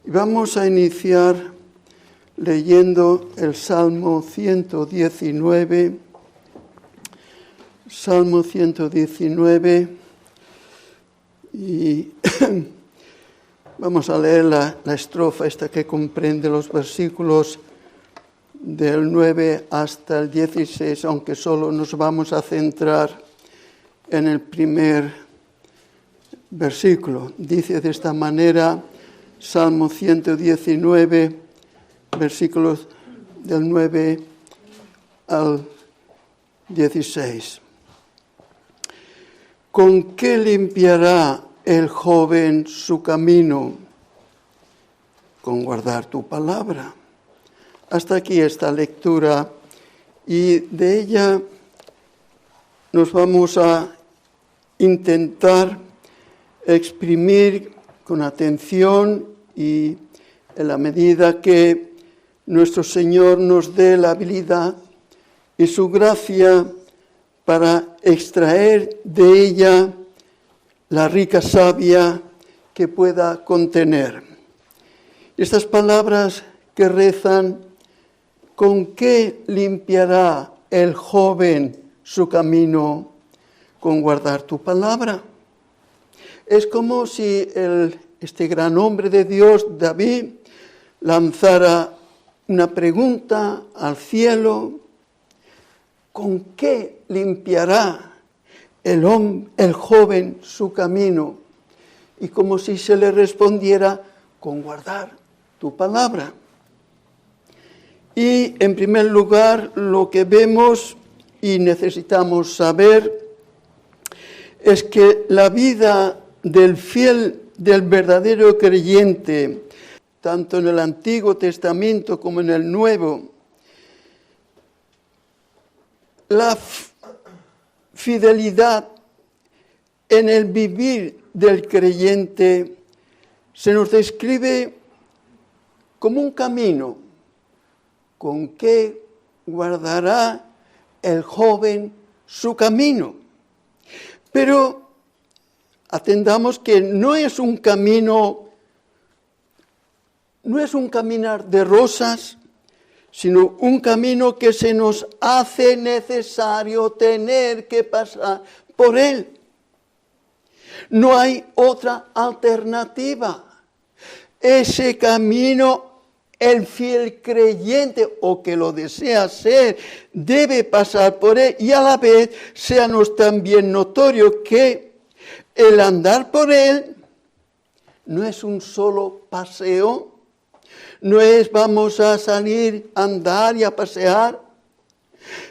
Y vamos a iniciar leyendo el Salmo 119. Salmo 119. Y vamos a leer la estrofa esta que comprende los versículos del 9 hasta el 16, aunque solo nos vamos a centrar en el primer versículo. Dice de esta manera, Salmo 119, versículos del 9 al 16. ¿Con qué limpiará el joven su camino? Con guardar tu palabra. Hasta aquí esta lectura, y de ella nos vamos a intentar exprimir con atención y en la medida que nuestro Señor nos dé la habilidad y su gracia para extraer de ella la rica savia que pueda contener. Estas palabras que rezan: ¿con qué limpiará el joven su camino? Con guardar tu palabra. Es como si este gran hombre de Dios, David, lanzara una pregunta al cielo: ¿con qué limpiará el joven su camino? Y como si se le respondiera: con guardar tu palabra. Y en primer lugar, lo que vemos y necesitamos saber es que la vida del fiel, del verdadero creyente, tanto en el Antiguo Testamento como en el Nuevo, la fidelidad en el vivir del creyente se nos describe como un camino. ¿Con qué guardará el joven su camino? Pero atendamos que no es un camino, no es un caminar de rosas, sino un camino que se nos hace necesario tener que pasar por él. No hay otra alternativa. Ese camino, el fiel creyente, o que lo desea ser, debe pasar por él, y a la vez séanos también notorio que el andar por él no es un solo paseo, no es vamos a salir a andar y a pasear,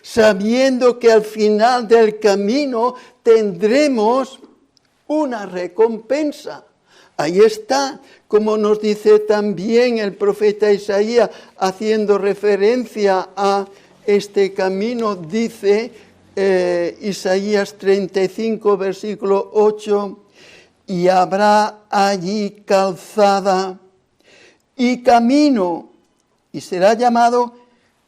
sabiendo que al final del camino tendremos una recompensa. Ahí está, como nos dice también el profeta Isaías, haciendo referencia a este camino, dice Isaías 35, versículo 8, y habrá allí calzada y camino, y será llamado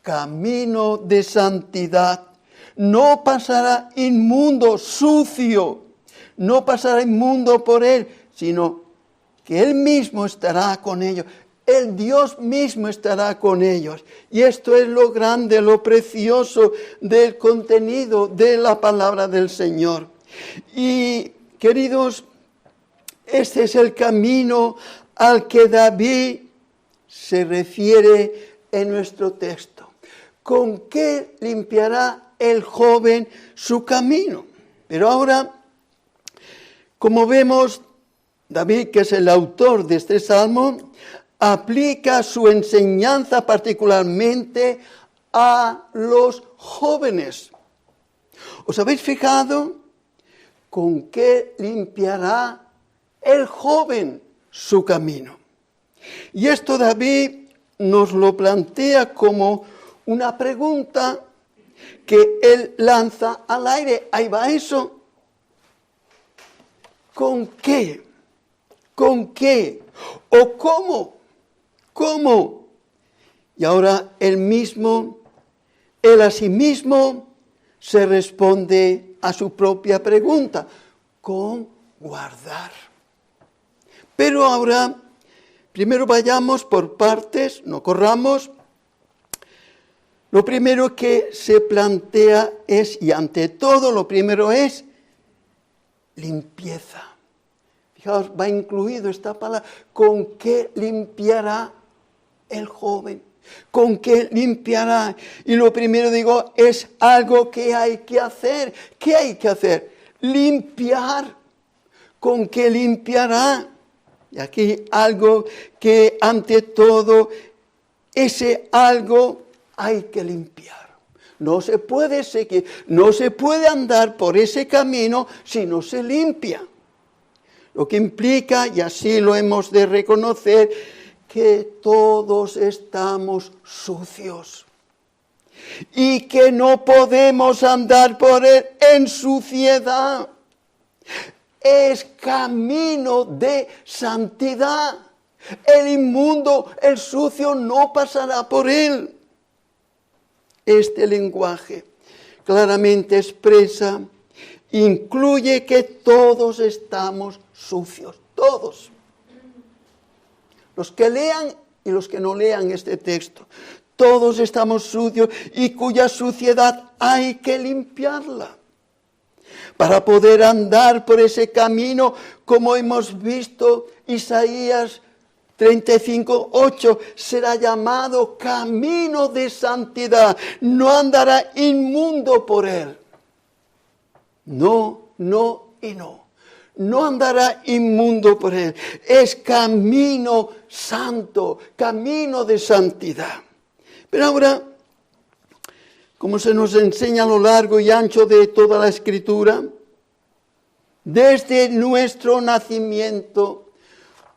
camino de santidad. No pasará inmundo, sucio, no pasará inmundo por él, sino que Él mismo estará con ellos. El Dios mismo estará con ellos. Y esto es lo grande, lo precioso del contenido de la palabra del Señor. Y, queridos, este es el camino al que David se refiere en nuestro texto. ¿Con qué limpiará el joven su camino? Pero ahora, como vemos, David, que es el autor de este salmo, aplica su enseñanza particularmente a los jóvenes. ¿Os habéis fijado? ¿Con qué limpiará el joven su camino? Y esto David nos lo plantea como una pregunta que él lanza al aire. Ahí va eso. ¿Con qué? ¿Con qué? ¿O cómo? ¿Cómo? Y ahora él a sí mismo se responde a su propia pregunta. Con guardar. Pero ahora Primero vayamos por partes, no corramos. Lo primero que se plantea es, y ante todo lo primero es, limpieza. Fijaos, va incluido esta palabra, ¿con qué limpiará el joven? ¿Con qué limpiará? Y lo primero digo, es algo que hay que hacer. ¿Qué hay que hacer? Limpiar. ¿Con qué limpiará? Y aquí algo que ante todo, ese algo hay que limpiar. No se puede seguir, no se puede andar por ese camino si no se limpia. Lo que implica, y así lo hemos de reconocer, que todos estamos sucios y que no podemos andar por él en suciedad. Es camino de santidad. El inmundo, el sucio, no pasará por él. Este lenguaje claramente expresa, incluye que todos estamos sucios, todos. Los que lean y los que no lean este texto, todos estamos sucios y cuya suciedad hay que limpiarla. Para poder andar por ese camino, como hemos visto, Isaías 35:8, será llamado camino de santidad. No andará inmundo por él. No, no y no. No andará inmundo por él. Es camino santo, camino de santidad. Pero ahora, como se nos enseña a lo largo y ancho de toda la Escritura, desde nuestro nacimiento,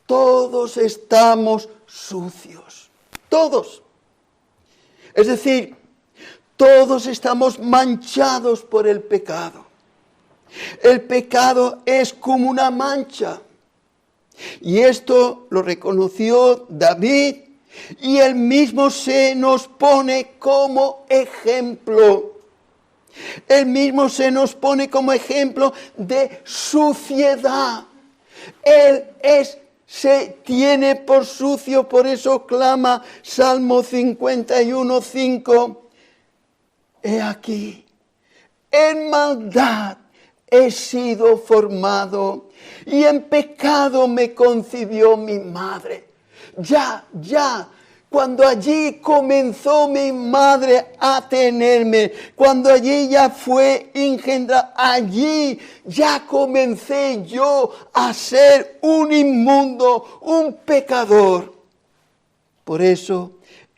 todos estamos sucios. Todos. Es decir, todos estamos manchados por el pecado. El pecado es como una mancha. Y esto lo reconoció David y él mismo se nos pone como ejemplo. Él mismo se nos pone como ejemplo de suciedad. Él se tiene por sucio, por eso clama Salmo 51:5. He aquí, en maldad he sido formado y en pecado me concibió mi madre. Ya, cuando allí comenzó mi madre a tenerme, cuando allí ya fue engendrada, allí ya comencé yo a ser un inmundo, un pecador. Por eso,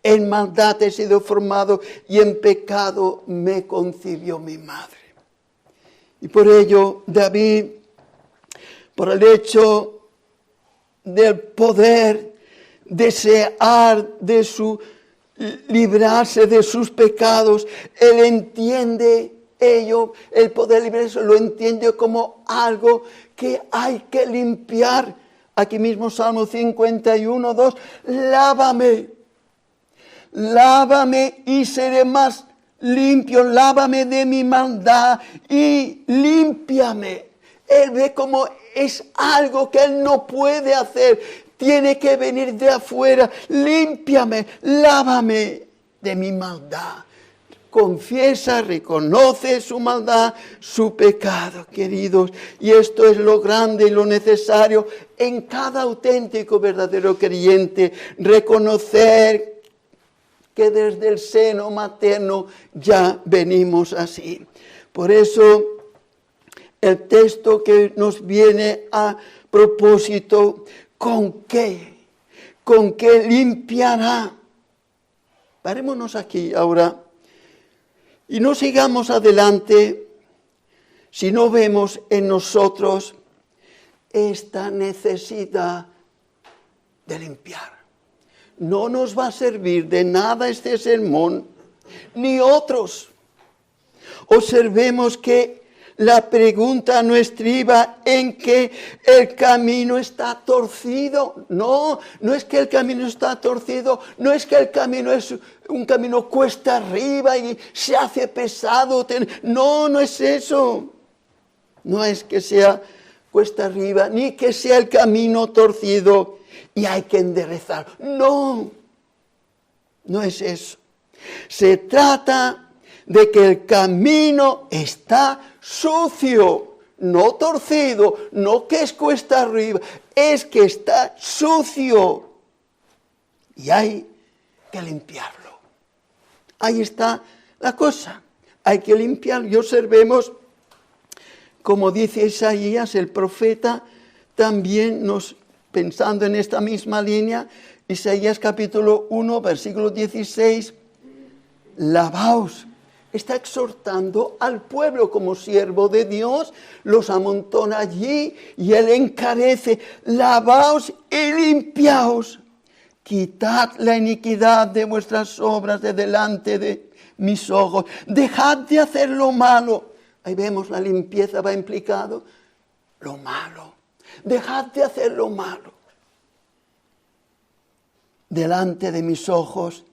en maldad he sido formado y en pecado me concibió mi madre. Y por ello, David, por el hecho del poder desear de librarse de sus pecados, él entiende ello, el poder librarse, lo entiende como algo que hay que limpiar. Aquí mismo Salmo 51:2, lávame y seré más limpio, lávame de mi maldad y límpiame. Él ve como es algo que él no puede hacer, tiene que venir de afuera. Límpiame, lávame de mi maldad. Confiesa, reconoce su maldad, su pecado, queridos. Y esto es lo grande y lo necesario en cada auténtico, verdadero creyente, reconocer que desde el seno materno ya venimos así. Por eso, el texto que nos viene a propósito, ¿con qué limpiará? Parémonos aquí ahora y no sigamos adelante si no vemos en nosotros esta necesidad de limpiar. No nos va a servir de nada este sermón, ni otros. Observemos que la pregunta no estriba en que el camino está torcido. No es que el camino está torcido, no es que el camino es un camino cuesta arriba y se hace pesado. No es eso. No es que sea cuesta arriba, ni que sea el camino torcido y hay que enderezar. No, no es eso. Se trata de que el camino está sucio, no torcido, no que es cuesta arriba, es que está sucio y hay que limpiarlo. Ahí está la cosa, hay que limpiarlo. Y observemos, como dice Isaías, el profeta, también pensando en esta misma línea, Isaías capítulo 1, versículo 16, lavaos. Está exhortando al pueblo como siervo de Dios, los amontona allí y él encarece, lavaos y limpiaos, quitad la iniquidad de vuestras obras de delante de mis ojos, dejad de hacer lo malo. Ahí vemos la limpieza va implicado, lo malo, dejad de hacer lo malo. Delante de mis ojos,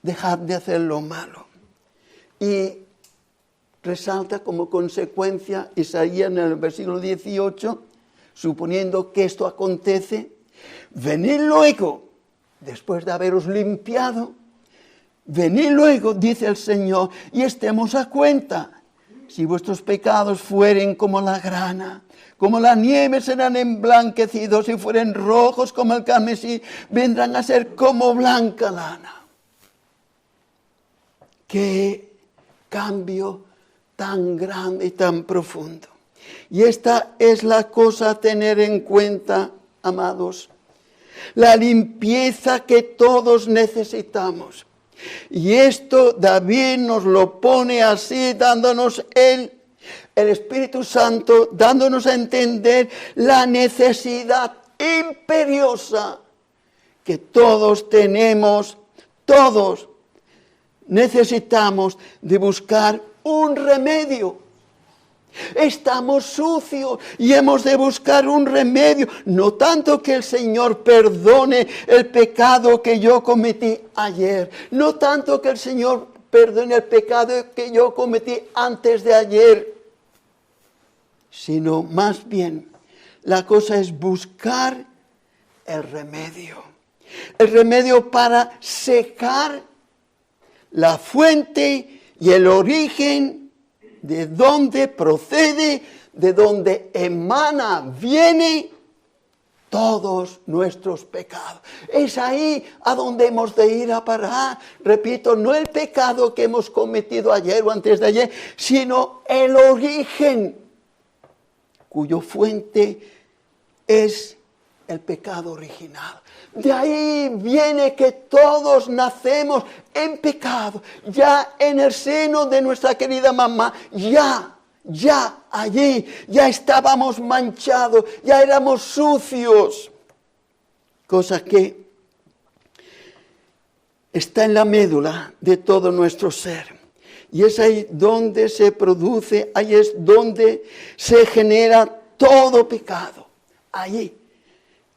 dejad de hacer lo malo. Y resalta como consecuencia Isaías en el versículo 18, suponiendo que esto acontece, venid luego, después de haberos limpiado, venid luego, dice el Señor, y estemos a cuenta. Si vuestros pecados fueren como la grana, como la nieve serán emblanquecidos, si fueren rojos como el carmesí, vendrán a ser como blanca lana. Qué cambio tan grande y tan profundo. Y esta es la cosa a tener en cuenta, amados. La limpieza que todos necesitamos. Y esto David nos lo pone así, dándonos el Espíritu Santo, dándonos a entender la necesidad imperiosa que todos tenemos, todos necesitamos de buscar un remedio. Estamos sucios y hemos de buscar un remedio. No tanto que el Señor perdone el pecado que yo cometí ayer. No tanto que el Señor perdone el pecado que yo cometí antes de ayer. Sino más bien, la cosa es buscar el remedio. El remedio para secar la fuente y el origen de donde procede, de donde emana, viene todos nuestros pecados. Es ahí a donde hemos de ir a parar. Repito, no el pecado que hemos cometido ayer o antes de ayer, sino el origen, cuyo fuente es el pecado original. De ahí viene que todos nacemos en pecado. Ya en el seno de nuestra querida mamá, ya allí, ya estábamos manchados, ya éramos sucios. Cosa que está en la médula de todo nuestro ser. Y es ahí donde se produce, ahí es donde se genera todo pecado. Allí,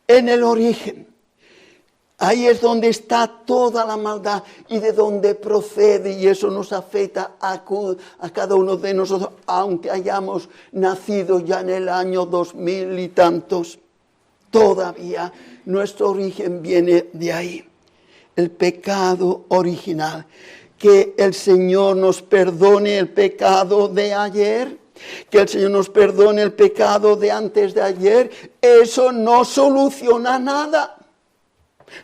en el origen. Ahí es donde está toda la maldad y de donde procede, y eso nos afecta a cada uno de nosotros, aunque hayamos nacido ya en el año 2000 y tantos. Todavía nuestro origen viene de ahí, el pecado original. Que el Señor nos perdone el pecado de ayer, que el Señor nos perdone el pecado de antes de ayer, eso no soluciona nada.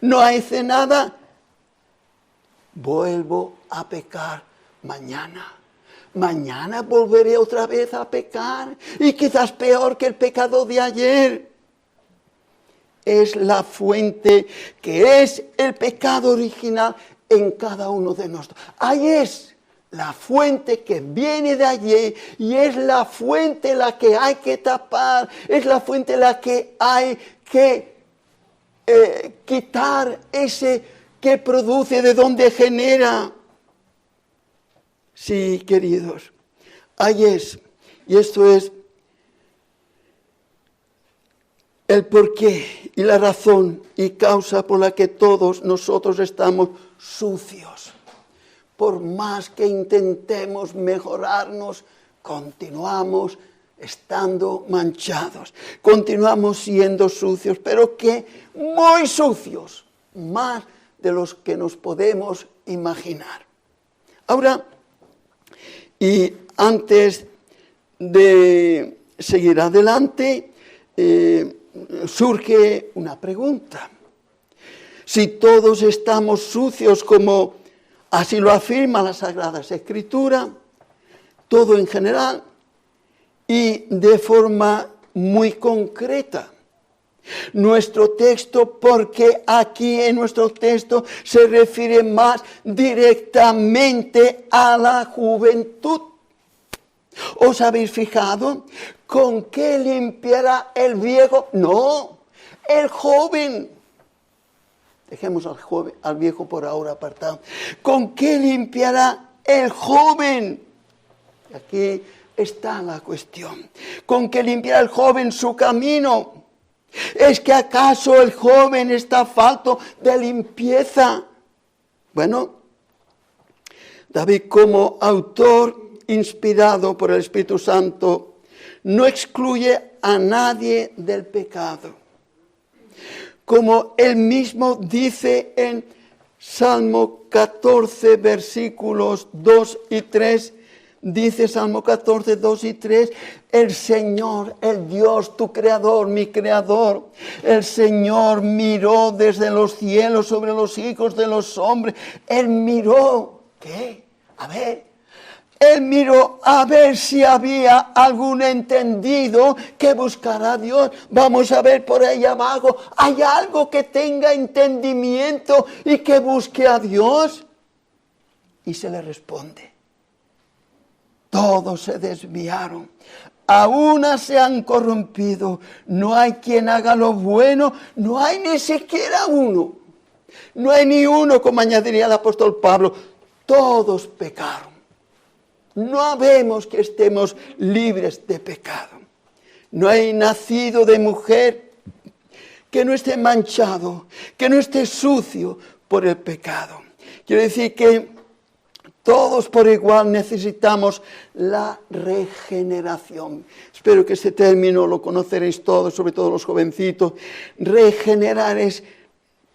No hace nada. Vuelvo a pecar mañana. Mañana volveré otra vez a pecar. Y quizás peor que el pecado de ayer. Es la fuente que es el pecado original en cada uno de nosotros. Ahí es la fuente que viene de allí y es la fuente la que hay que tapar. Es la fuente la que hay que quitar ese que produce, de donde genera. Sí, queridos, ahí es. Y esto es el porqué y la razón y causa por la que todos nosotros estamos sucios. Por más que intentemos mejorarnos, continuamos estando manchados. Continuamos siendo sucios, pero que muy sucios, más de los que nos podemos imaginar. Ahora, y antes de seguir adelante, surge una pregunta. Si todos estamos sucios, como así lo afirma la Sagrada Escritura, todo en general y de forma muy concreta. Nuestro texto, porque aquí en nuestro texto se refiere más directamente a la juventud. ¿Os habéis fijado? ¿Con qué limpiará el viejo? No, el joven. Dejemos al viejo por ahora apartado. ¿Con qué limpiará el joven? Aquí está la cuestión. ¿Con qué limpiará el joven su camino? ¿Es que acaso el joven está falto de limpieza? Bueno, David, como autor inspirado por el Espíritu Santo, no excluye a nadie del pecado. Como él mismo dice en Salmo 14, versículos 2 y 3, dice Salmo 14, 2 y 3, el Señor, el Dios, tu creador, mi creador, el Señor miró desde los cielos sobre los hijos de los hombres. Él miró, ¿qué? Él miró a ver si había algún entendido que buscara a Dios. Vamos a ver por ahí abajo, ¿hay algo que tenga entendimiento y que busque a Dios? Y se le responde, todos se desviaron, a una se han corrompido, no hay quien haga lo bueno, no hay ni siquiera uno, no hay ni uno, como añadiría el apóstol Pablo, todos pecaron. No habemos que estemos libres de pecado. No hay nacido de mujer que no esté manchado, que no esté sucio por el pecado. Quiero decir que todos por igual necesitamos la regeneración. Espero que este término lo conoceréis todos, sobre todo los jovencitos. Regenerar es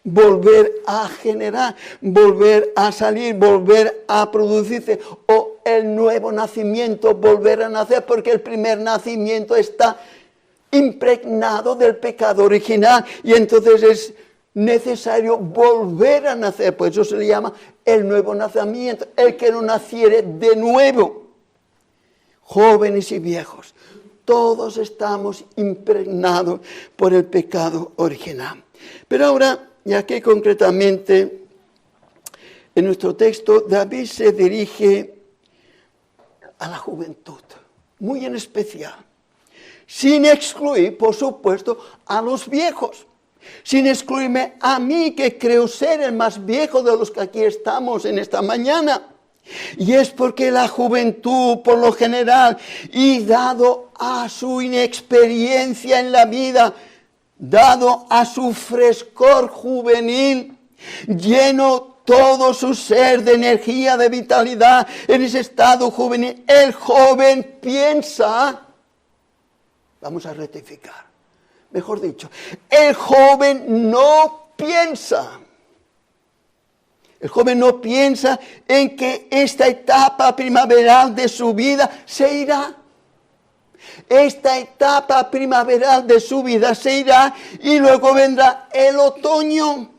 volver a generar, volver a salir, volver a producirse, o el nuevo nacimiento, volver a nacer, porque el primer nacimiento está impregnado del pecado original y entonces es necesario volver a nacer, por eso se le llama el nuevo nacimiento, el que no naciere de nuevo. Jóvenes y viejos, todos estamos impregnados por el pecado original. Pero ahora, y aquí concretamente, en nuestro texto, David se dirige a la juventud, muy en especial, sin excluir, por supuesto, a los viejos, sin excluirme a mí, que creo ser el más viejo de los que aquí estamos en esta mañana. Y es porque la juventud, por lo general, y dado a su inexperiencia en la vida, dado a su frescor juvenil, lleno todo su ser de energía, de vitalidad, en ese estado juvenil, el joven piensa, vamos a rectificar, mejor dicho, el joven no piensa. El joven no piensa en que esta etapa primaveral de su vida se irá. Esta etapa primaveral de su vida se irá y luego vendrá el otoño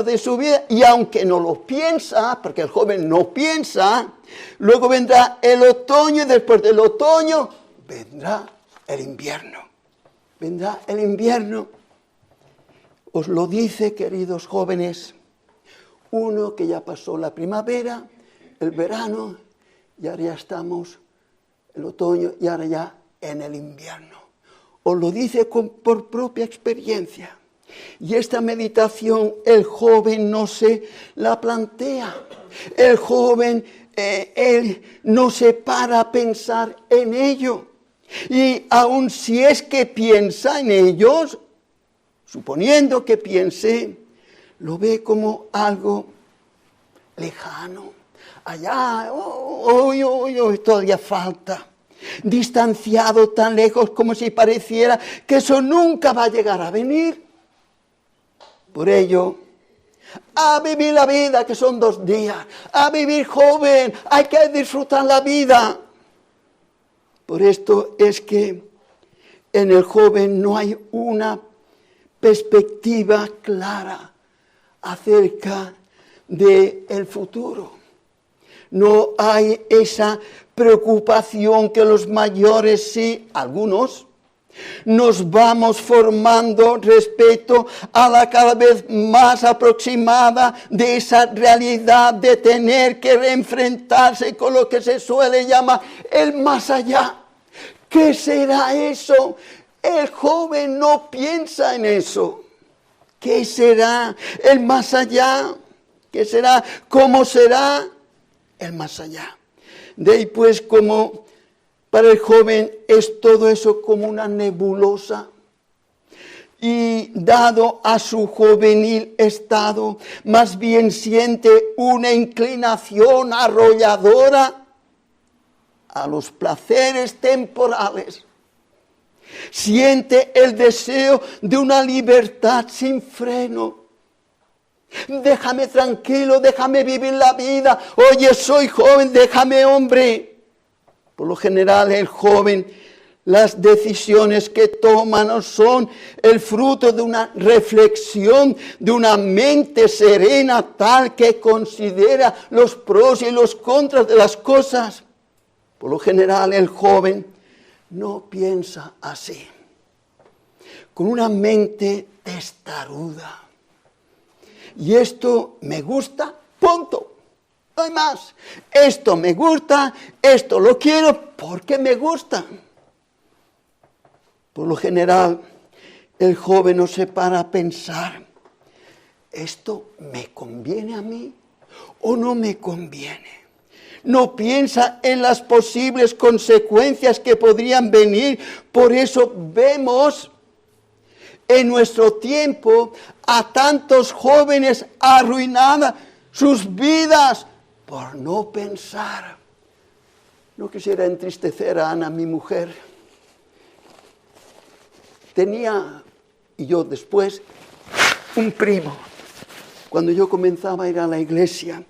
de su vida. Y aunque no lo piensa, porque el joven no piensa, luego vendrá el otoño y después del otoño vendrá el invierno. Vendrá el invierno. Os lo dice, queridos jóvenes, uno que ya pasó la primavera, el verano, y ahora ya estamos el otoño y ahora ya en el invierno. Os lo dice por propia experiencia. Y esta meditación el joven no se la plantea. El joven, él no se para a pensar en ello. Y aun si es que piensa en ellos, suponiendo que piense, lo ve como algo lejano. Allá, todavía falta. distanciado tan lejos como si pareciera que eso nunca va a llegar a venir. Por ello, a vivir la vida, que son 2 días, a vivir joven, hay que disfrutar la vida. Por esto es que en el joven no hay una perspectiva clara acerca del futuro. No hay esa preocupación que los mayores, sí, algunos, nos vamos formando respecto a la cada vez más aproximada de esa realidad de tener que enfrentarse con lo que se suele llamar el más allá. ¿Qué será eso? El joven no piensa en eso. ¿Qué será el más allá? ¿Qué será? ¿Cómo será el más allá? De ahí pues, como para el joven es todo eso como una nebulosa, y dado a su juvenil estado, más bien siente una inclinación arrolladora a los placeres temporales. Siente el deseo de una libertad sin freno. Déjame tranquilo, déjame vivir la vida. Oye, soy joven, déjame, hombre. Por lo general, el joven, las decisiones que toma no son el fruto de una reflexión, de una mente serena tal que considera los pros y los contras de las cosas. Por lo general, el joven no piensa así, con una mente testaruda. Y esto me gusta, punto. No hay más. Esto me gusta, esto lo quiero porque me gusta. Por lo general, el joven no se para a pensar, ¿esto me conviene a mí o no me conviene? No piensa en las posibles consecuencias que podrían venir. Por eso vemos en nuestro tiempo a tantos jóvenes arruinadas sus vidas por no pensar. No quisiera entristecer a Ana, mi mujer. Tenía, y yo después, un primo. Cuando yo comenzaba a ir a la iglesia,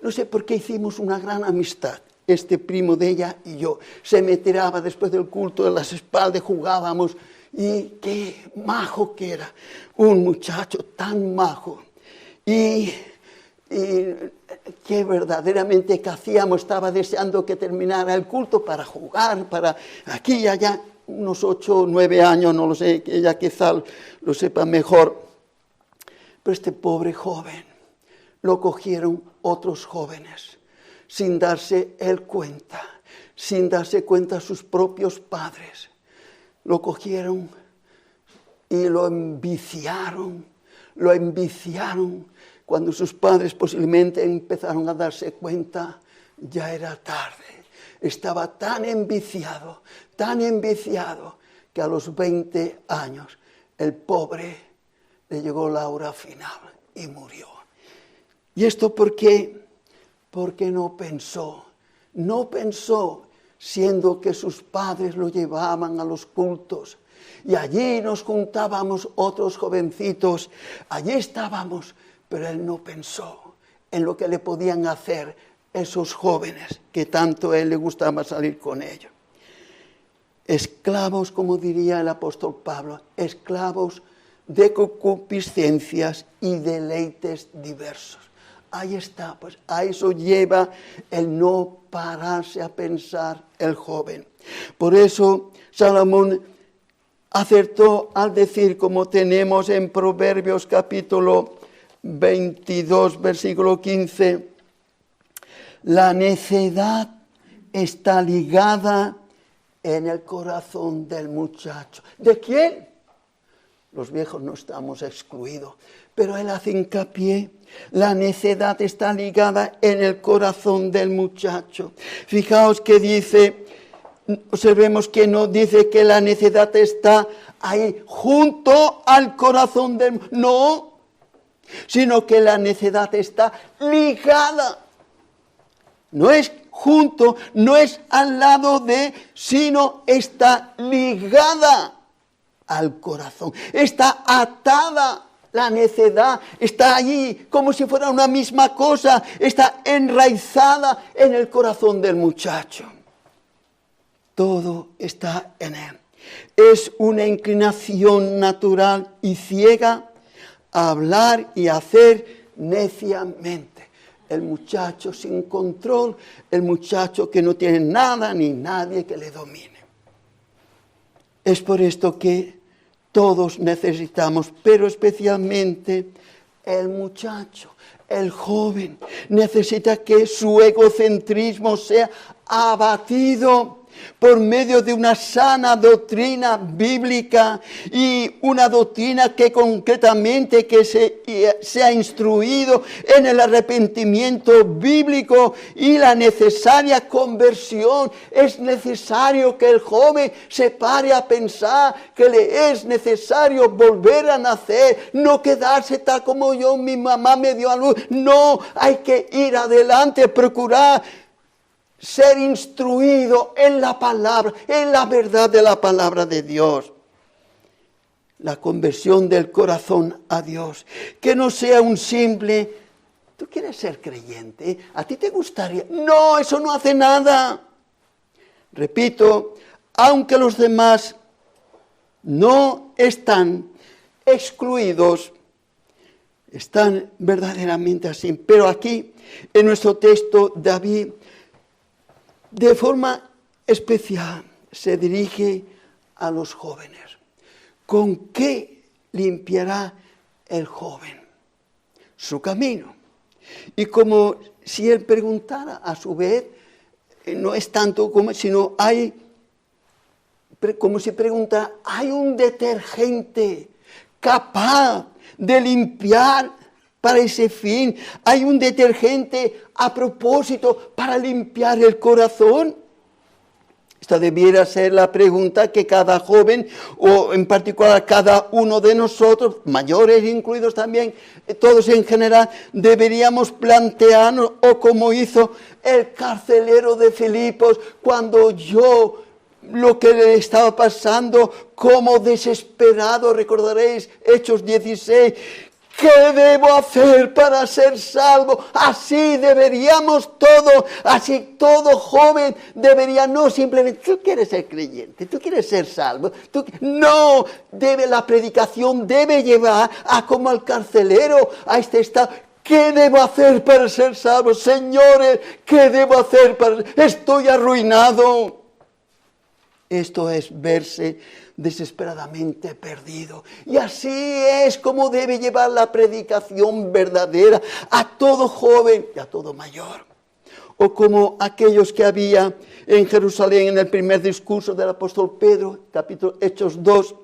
no sé por qué hicimos una gran amistad. Este primo de ella y yo. Se me tiraba después del culto en las espaldas, jugábamos. Y qué majo que era. Un muchacho tan majo. Y que verdaderamente que hacíamos. Estaba deseando que terminara el culto para jugar, para aquí y allá. Unos 8 o 9 años, no lo sé, que ella quizá lo sepa mejor. Pero este pobre joven lo cogieron otros jóvenes, sin darse él cuenta, sin darse cuenta sus propios padres. Lo cogieron y lo enviciaron. Cuando sus padres posiblemente empezaron a darse cuenta, ya era tarde. Estaba tan enviciado, que a los 20 años el pobre le llegó la hora final y murió. ¿Y esto por qué? Porque no pensó, siendo que sus padres lo llevaban a los cultos. Y allí nos juntábamos otros jovencitos, allí estábamos, pero él no pensó en lo que le podían hacer esos jóvenes, que tanto a él le gustaba salir con ellos. Esclavos, como diría el apóstol Pablo, esclavos de concupiscencias y deleites diversos. Ahí está, pues a eso lleva el no pararse a pensar el joven. Por eso Salomón acertó al decir, como tenemos en Proverbios capítulo 22, versículo 15, la necedad está ligada en el corazón del muchacho. ¿De quién? Los viejos no estamos excluidos, pero él hace hincapié. La necedad está ligada en el corazón del muchacho. Fijaos que dice, observemos que no dice que la necedad está ahí junto al corazón del... No, sino que la necedad está ligada. No es junto, no es al lado de, sino está ligada al corazón. Está atada la necedad, está allí como si fuera una misma cosa, está enraizada en el corazón del muchacho. Todo está en él. Es una inclinación natural y ciega a hablar y hacer neciamente. El muchacho sin control, el muchacho que no tiene nada ni nadie que le domine. Es por esto que todos necesitamos, pero especialmente el muchacho, el joven, necesita que su egocentrismo sea abatido por medio de una sana doctrina bíblica y una doctrina que concretamente que sea instruido en el arrepentimiento bíblico y la necesaria conversión. Es necesario que el joven se pare a pensar que le es necesario volver a nacer, no quedarse tal como yo, mi mamá me dio a luz. No, hay que ir adelante, procurar ser instruido en la palabra, en la verdad de la palabra de Dios. La conversión del corazón a Dios. Que no sea un simple, ¿tú quieres ser creyente? ¿A ti te gustaría? No, eso no hace nada. Repito, aunque los demás no están excluidos, están verdaderamente así. Pero aquí, en nuestro texto, David, de forma especial, se dirige a los jóvenes. ¿Con qué limpiará el joven? Su camino. Y como si él preguntara, a su vez, no es tanto como, sino como si preguntara, ¿hay un detergente capaz de limpiar para ese fin? ¿Hay un detergente a propósito para limpiar el corazón? Esta debiera ser la pregunta que cada joven, o en particular cada uno de nosotros, mayores incluidos también, todos en general, deberíamos plantearnos, o como hizo el carcelero de Filipos, cuando oyó lo que le estaba pasando, como desesperado, recordaréis Hechos 16, ¿qué debo hacer para ser salvo? Así deberíamos todos, así todo joven debería, no simplemente, tú quieres ser creyente, tú quieres ser salvo. No, la predicación debe llevar a como al carcelero, a este estado. ¿Qué debo hacer para ser salvo? Señores, ¿qué debo hacer estoy arruinado? Esto es verse desesperadamente perdido. Y así es como debe llevar la predicación verdadera a todo joven y a todo mayor. O como aquellos que había en Jerusalén en el primer discurso del apóstol Pedro, capítulo Hechos 2,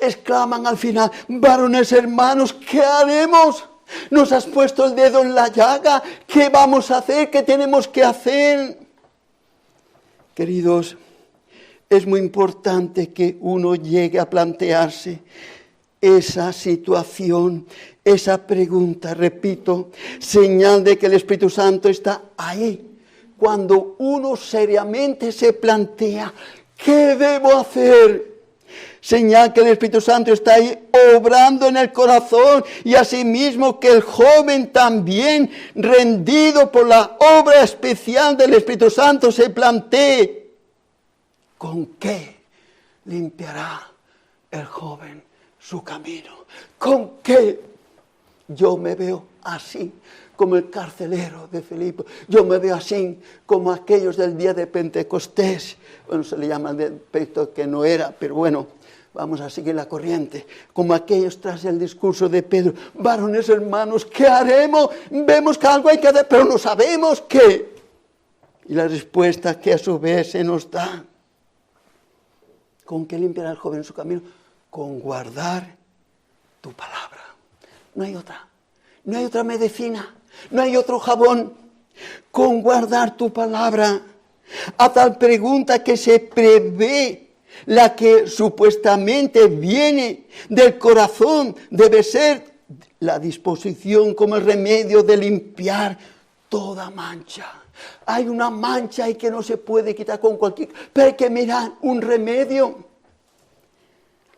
exclaman al final, varones hermanos, ¿qué haremos? Nos has puesto el dedo en la llaga, ¿qué vamos a hacer? ¿Qué tenemos que hacer? Queridos, es muy importante que uno llegue a plantearse esa situación, esa pregunta, repito, señal de que el Espíritu Santo está ahí. Cuando uno seriamente se plantea, ¿qué debo hacer? Señal que el Espíritu Santo está ahí obrando en el corazón y asimismo que el joven también, rendido por la obra especial del Espíritu Santo, se plantee. ¿Con qué limpiará el joven su camino? ¿Con qué? Yo me veo así, como el carcelero de Filipo. Yo me veo así, como aquellos del día de Pentecostés. Bueno, se le llama de Pentecostés que no era, pero bueno, vamos a seguir la corriente. Como aquellos tras el discurso de Pedro. Varones hermanos, ¿qué haremos? Vemos que algo hay que hacer, pero no sabemos qué. Y la respuesta que a su vez se nos da. ¿Con qué limpiará el joven su camino? Con guardar tu palabra. No hay otra. No hay otra medicina. No hay otro jabón. Con guardar tu palabra. A tal pregunta que se prevé, la que supuestamente viene del corazón, debe ser la disposición como el remedio de limpiar toda mancha. Hay una mancha y que no se puede quitar con cualquier... Pero hay que mirar un remedio.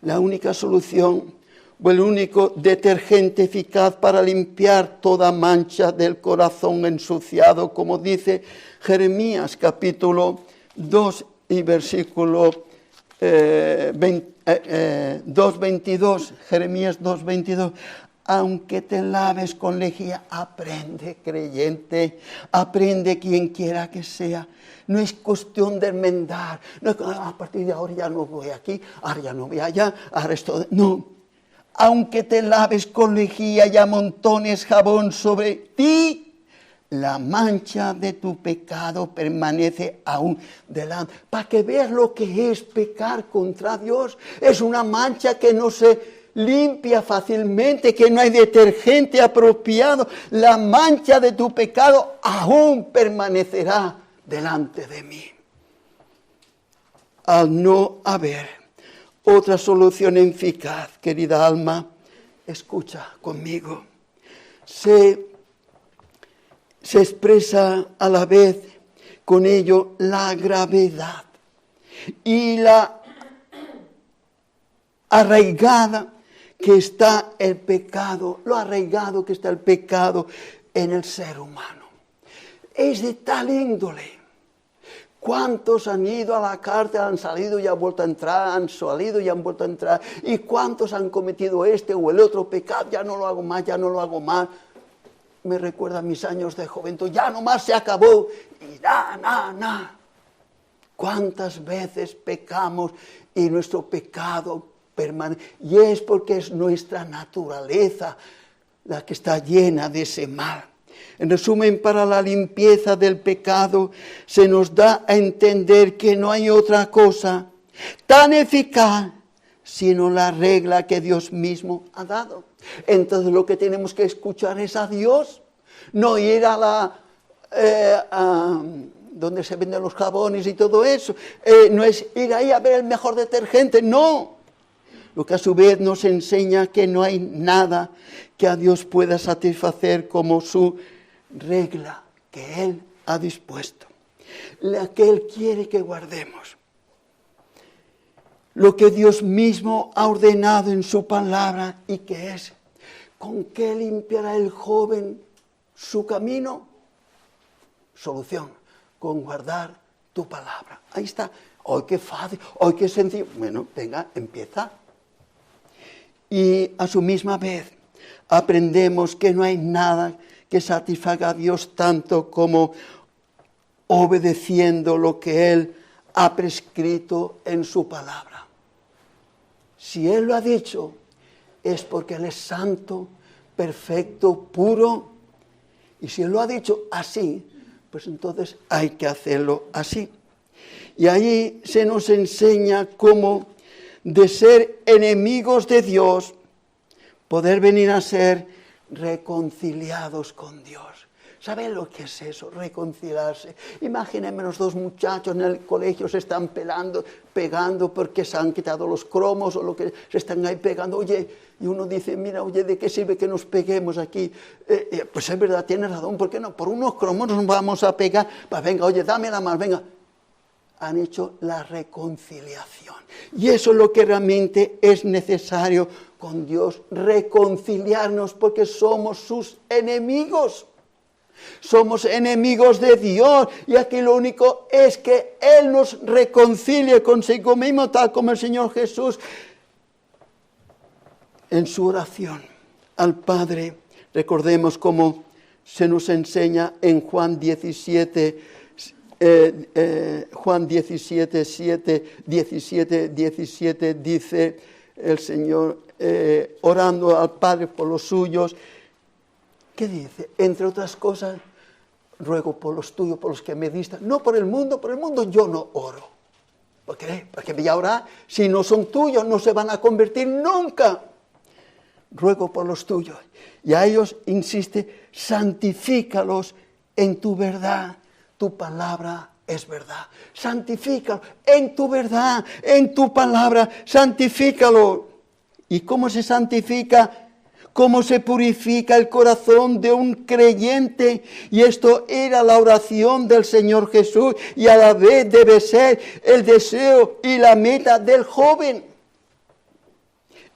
La única solución o el único detergente eficaz para limpiar toda mancha del corazón ensuciado, como dice Jeremías capítulo 2 y versículo 2:22, Jeremías 2:22. Aunque te laves con lejía, aprende, creyente, aprende quien quiera que sea. No es cuestión de enmendar. No es que a partir de ahora ya no voy aquí, ahora ya no voy allá, ahora esto... No. Aunque te laves con lejía y amontones jabón sobre ti, la mancha de tu pecado permanece aún delante. Para que veas lo que es pecar contra Dios. Es una mancha que no se limpia fácilmente, que no hay detergente apropiado. La mancha de tu pecado aún permanecerá delante de mí. Al no haber otra solución eficaz, querida alma, escucha conmigo. Se expresa a la vez con ello la gravedad y la arraigada que está el pecado, lo arraigado que está el pecado en el ser humano. Es de tal índole. ¿Cuántos han ido a la cárcel, han salido y han vuelto a entrar, han salido y han vuelto a entrar? ¿Y cuántos han cometido este o el otro pecado? Ya no lo hago más, ya no lo hago más. Me recuerda a mis años de juventud, ya nomás se acabó. Y nada. ¿Cuántas veces pecamos y nuestro pecado permanece? Y es porque es nuestra naturaleza la que está llena de ese mal. En resumen, para la limpieza del pecado se nos da a entender que no hay otra cosa tan eficaz sino la regla que Dios mismo ha dado. Entonces lo que tenemos que escuchar es a Dios, no ir a la... donde se venden los jabones y todo eso, no es ir ahí a ver el mejor detergente, no. Lo que a su vez nos enseña que no hay nada que a Dios pueda satisfacer como su regla que Él ha dispuesto, la que Él quiere que guardemos. Lo que Dios mismo ha ordenado en su palabra y que es, ¿con qué limpiará el joven su camino? Solución, con guardar tu palabra. Ahí está. ¡Ay, qué fácil! ¡Ay, qué sencillo! Bueno, venga, empieza. Y a su misma vez aprendemos que no hay nada que satisfaga a Dios tanto como obedeciendo lo que Él ha prescrito en su palabra. Si Él lo ha dicho, es porque Él es santo, perfecto, puro. Y si Él lo ha dicho así, pues entonces hay que hacerlo así. Y ahí se nos enseña cómo de ser enemigos de Dios, poder venir a ser reconciliados con Dios. ¿Saben lo que es eso? Reconciliarse. Imagínense los dos muchachos en el colegio se están pegando porque se han quitado los cromos o lo que se están ahí pegando. Oye, y uno dice, mira, oye, ¿de qué sirve que nos peguemos aquí? Pues es verdad, tienes razón, ¿por qué no? Por unos cromos nos vamos a pegar. Pues venga, oye, dame la mano, venga. Han hecho la reconciliación. Y eso es lo que realmente es necesario con Dios, reconciliarnos porque somos sus enemigos. Somos enemigos de Dios y aquí lo único es que Él nos reconcilie consigo mismo, tal como el Señor Jesús en su oración al Padre. Recordemos cómo se nos enseña en Juan 17, Juan 17, 17 dice el Señor orando al Padre por los suyos. ¿Qué dice? Entre otras cosas, ruego por los tuyos, por los que me diste. No por el mundo yo no oro. ¿Por qué? Porque voy a orar. Si no son tuyos, no se van a convertir nunca. Ruego por los tuyos. Y a ellos insiste, santifícalos en tu verdad. Tu palabra es verdad. Santifícalo en tu verdad, en tu palabra. Santifícalo. ¿Y cómo se santifica? cómo se purifica el corazón de un creyente. Y esto era la oración del Señor Jesús y a la vez debe ser el deseo y la meta del joven.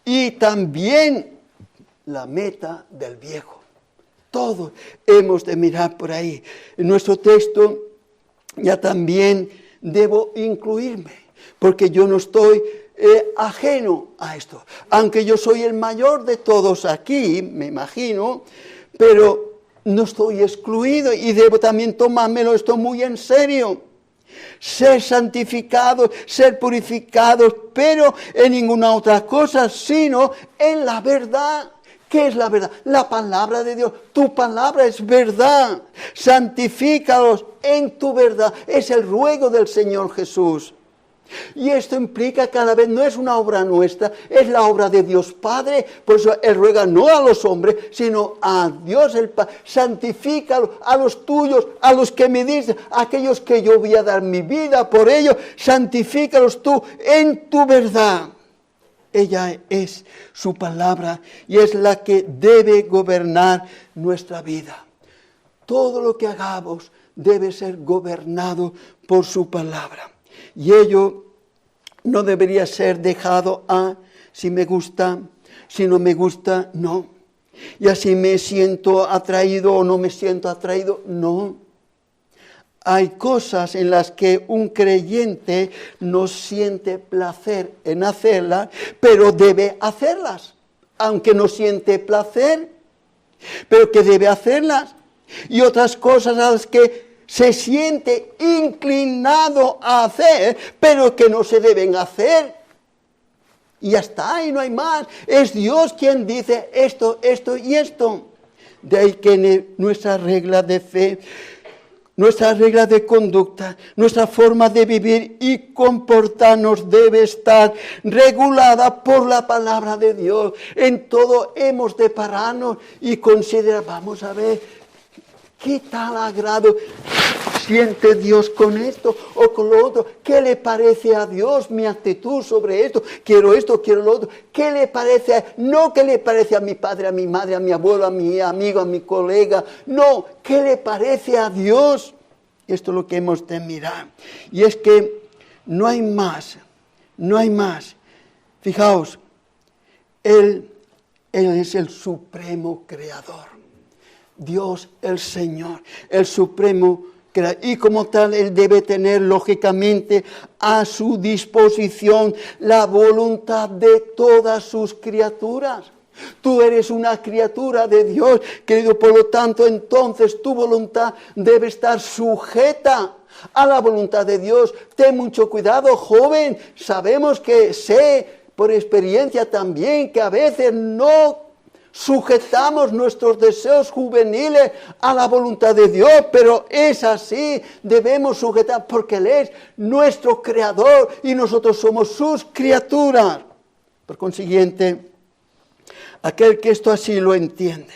Y también la meta del viejo. Todos hemos de mirar por ahí. En nuestro texto ya también debo incluirme, porque yo no estoy ajeno a esto. Aunque yo soy el mayor de todos aquí, me imagino, pero no estoy excluido y debo también tomármelo esto muy en serio. Ser santificados, ser purificados, pero en ninguna otra cosa, sino en la verdad. ¿Qué es la verdad? La palabra de Dios. Tu palabra es verdad. Santifícalos en tu verdad. Es el ruego del Señor Jesús. Y esto implica cada vez, no es una obra nuestra, es la obra de Dios Padre. Por eso Él ruega no a los hombres, sino a Dios el Padre. Santifícalos a los tuyos, a los que me dicen, a aquellos que yo voy a dar mi vida por ellos. Santifícalos tú en tu verdad. Ella es su palabra y es la que debe gobernar nuestra vida. Todo lo que hagamos debe ser gobernado por su palabra. Y ello no debería ser dejado a si me gusta, si no me gusta, no. Y así me siento atraído o no me siento atraído, no. Hay cosas en las que un creyente no siente placer en hacerlas, pero debe hacerlas, aunque no siente placer, pero que debe hacerlas. Y otras cosas a las que se siente inclinado a hacer, pero que no se deben hacer. Y ya está, y no hay más. Es Dios quien dice esto, esto y esto. De ahí que nuestra regla de fe, nuestra regla de conducta, nuestra forma de vivir y comportarnos debe estar regulada por la palabra de Dios. En todo hemos de pararnos y considerar, vamos a ver, ¿qué tal agrado siente Dios con esto o con lo otro? ¿Qué le parece a Dios mi actitud sobre esto? Quiero esto, quiero lo otro. ¿Qué le parece? No que le parece a mi padre, a mi madre, a mi abuelo, a mi amigo, a mi colega. No, ¿qué le parece a Dios? Esto es lo que hemos de mirar. Y es que no hay más, no hay más. Fijaos, Él es el supremo creador. Dios el Señor, el supremo creador. Y como tal, Él debe tener lógicamente a su disposición la voluntad de todas sus criaturas. Tú eres una criatura de Dios, querido, por lo tanto, entonces tu voluntad debe estar sujeta a la voluntad de Dios. Ten mucho cuidado, joven. Sabemos que sé por experiencia también que a veces no sujetamos nuestros deseos juveniles a la voluntad de Dios, pero es así, debemos sujetar porque Él es nuestro creador y nosotros somos sus criaturas. Por consiguiente, aquel que esto así lo entiende,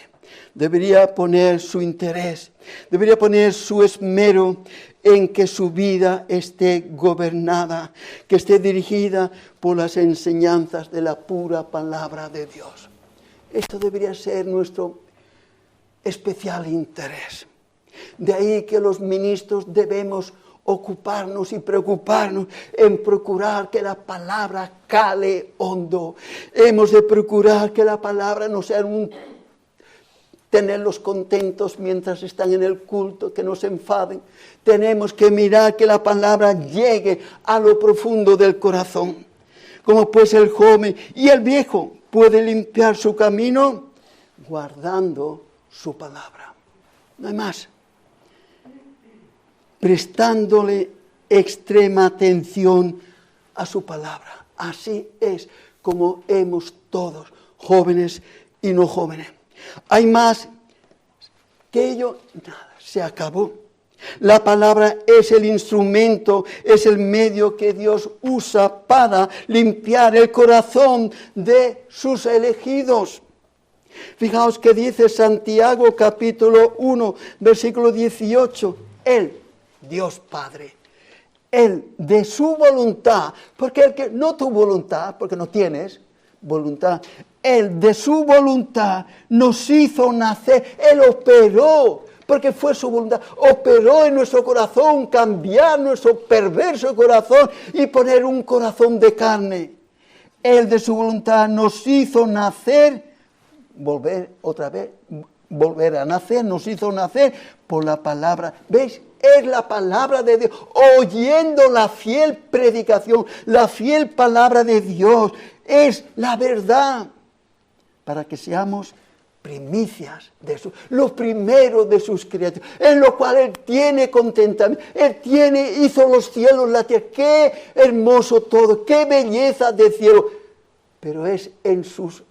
debería poner su interés, debería poner su esmero en que su vida esté gobernada, que esté dirigida por las enseñanzas de la pura palabra de Dios. Esto debería ser nuestro especial interés. De ahí que los ministros debemos ocuparnos y preocuparnos en procurar que la palabra cale hondo. Hemos de procurar que la palabra no sea tenerlos contentos mientras están en el culto, que no se enfaden. Tenemos que mirar que la palabra llegue a lo profundo del corazón. Como pues el joven y el viejo puede limpiar su camino guardando su palabra. No hay más. Prestándole extrema atención a su palabra. Así es como hemos todos, jóvenes y no jóvenes. Hay más que ello, nada, se acabó. La palabra es el instrumento, es el medio que Dios usa para limpiar el corazón de sus elegidos. Fijaos que dice Santiago capítulo 1, versículo 18. Él, Dios Padre, Él de su voluntad, porque el que no tu voluntad, porque no tienes voluntad, Él de su voluntad nos hizo nacer, Él operó, porque fue su voluntad, operó en nuestro corazón, cambiar nuestro perverso corazón y poner un corazón de carne. Él de su voluntad nos hizo nacer, volver a nacer, nos hizo nacer por la palabra. ¿Veis? Es la palabra de Dios, oyendo la fiel predicación, la fiel palabra de Dios, es la verdad, para que seamos primicias de los primeros de sus criaturas, en lo cual Él tiene contentamiento, hizo los cielos, la tierra, qué hermoso todo, qué belleza de cielo, pero es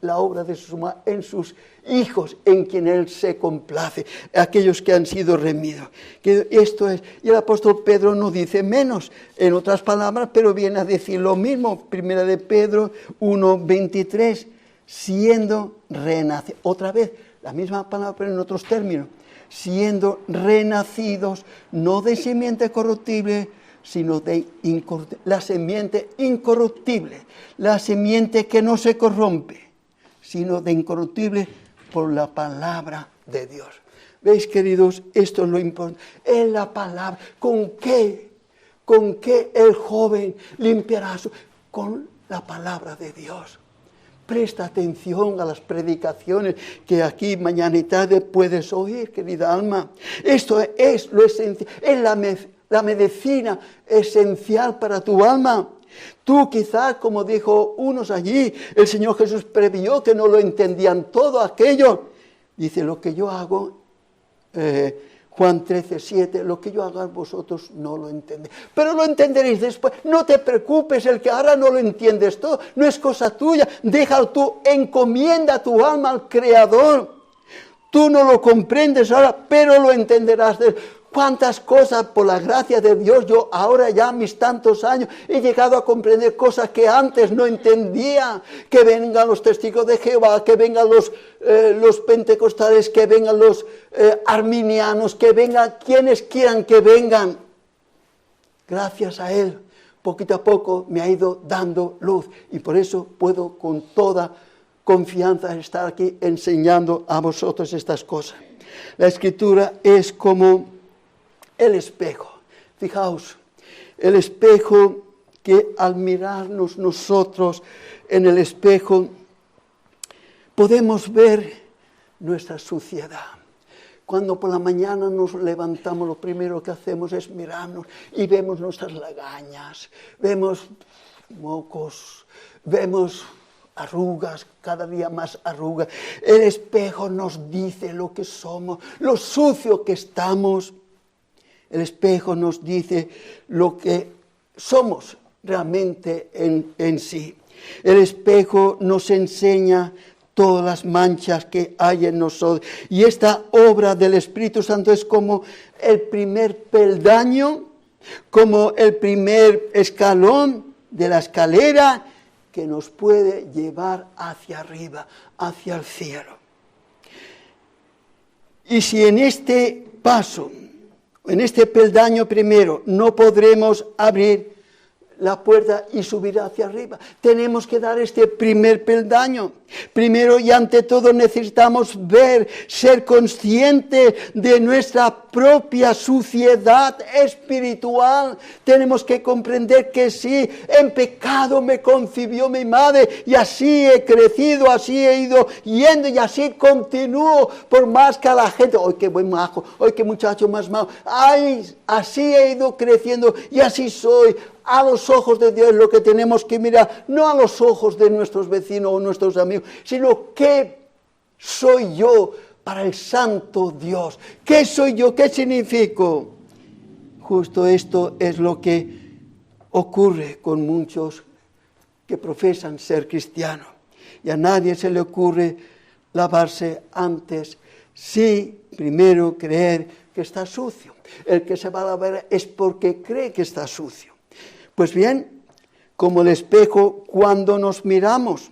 la obra de sus manos, en sus hijos, en quien Él se complace, aquellos que han sido remidos. Que esto es, y el apóstol Pedro no dice menos, en otras palabras, pero viene a decir lo mismo, primera de Pedro 1:23, siendo renacidos, otra vez, la misma palabra, pero en otros términos, siendo renacidos, no de simiente corruptible, sino de la simiente incorruptible, la simiente que no se corrompe, sino de incorruptible por la palabra de Dios. ¿Veis, queridos? Esto es lo importante. Es la palabra. ¿Con qué el joven limpiará con la palabra de Dios? Presta atención a las predicaciones que aquí mañana y tarde puedes oír, querida alma. Esto es lo esencial, es la medicina esencial para tu alma. Tú quizás, como dijo unos allí, el Señor Jesús previó que no lo entendían todo aquello. Dice, lo que yo hago, Juan 13:7, lo que yo haga vosotros no lo entendéis. Pero lo entenderéis después. No te preocupes, el que ahora no lo entiendes todo, no es cosa tuya. Déjalo tú, encomienda tu alma al Creador. Tú no lo comprendes ahora, pero lo entenderás después. Cuántas cosas, por la gracia de Dios, yo ahora ya a mis tantos años he llegado a comprender cosas que antes no entendía. Que vengan los testigos de Jehová, que vengan los pentecostales, que vengan los arminianos, que vengan quienes quieran que vengan. Gracias a Él, poquito a poco me ha ido dando luz. Y por eso puedo con toda confianza estar aquí enseñando a vosotros estas cosas. La Escritura es como el espejo. Fijaos, el espejo que al mirarnos nosotros en el espejo podemos ver nuestra suciedad. Cuando por la mañana nos levantamos, lo primero que hacemos es mirarnos y vemos nuestras lagañas, vemos mocos, vemos arrugas, cada día más arrugas. El espejo nos dice lo que somos, lo sucio que estamos. El espejo nos dice lo que somos realmente en sí. El espejo nos enseña todas las manchas que hay en nosotros. Y esta obra del Espíritu Santo es como el primer peldaño, como el primer escalón de la escalera que nos puede llevar hacia arriba, hacia el cielo. Y si en este paso, en este peldaño primero, no podremos abrir la puerta y subir hacia arriba. Tenemos que dar este primer peldaño. Primero y ante todo necesitamos ver, ser conscientes de nuestra propia suciedad espiritual. Tenemos que comprender que sí, en pecado me concibió mi madre y así he crecido, así he ido yendo y así continúo, por más que a la gente, ¡ay, qué buen majo! ¡Ay, qué muchacho más majo! ¡Ay, así he ido creciendo y así soy! A los ojos de Dios lo que tenemos que mirar, no a los ojos de nuestros vecinos o nuestros amigos, sino qué soy yo para el santo Dios. ¿Qué soy yo? ¿Qué significo? Justo esto es lo que ocurre con muchos que profesan ser cristianos. Y a nadie se le ocurre lavarse antes, sí, primero creer que está sucio. El que se va a lavar es porque cree que está sucio. Pues bien, como el espejo, cuando nos miramos,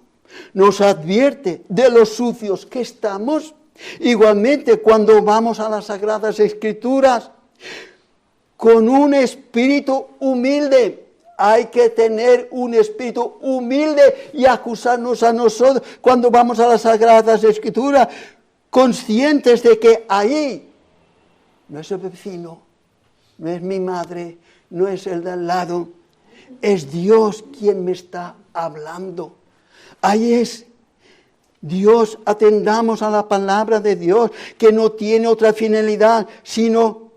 nos advierte de los sucios que estamos. Igualmente, cuando vamos a las Sagradas Escrituras, con un espíritu humilde, hay que tener un espíritu humilde y acusarnos a nosotros cuando vamos a las Sagradas Escrituras, conscientes de que ahí no es el vecino, no es mi madre, no es el de al lado, es Dios quien me está hablando. Ahí es Dios, atendamos a la palabra de Dios, que no tiene otra finalidad, sino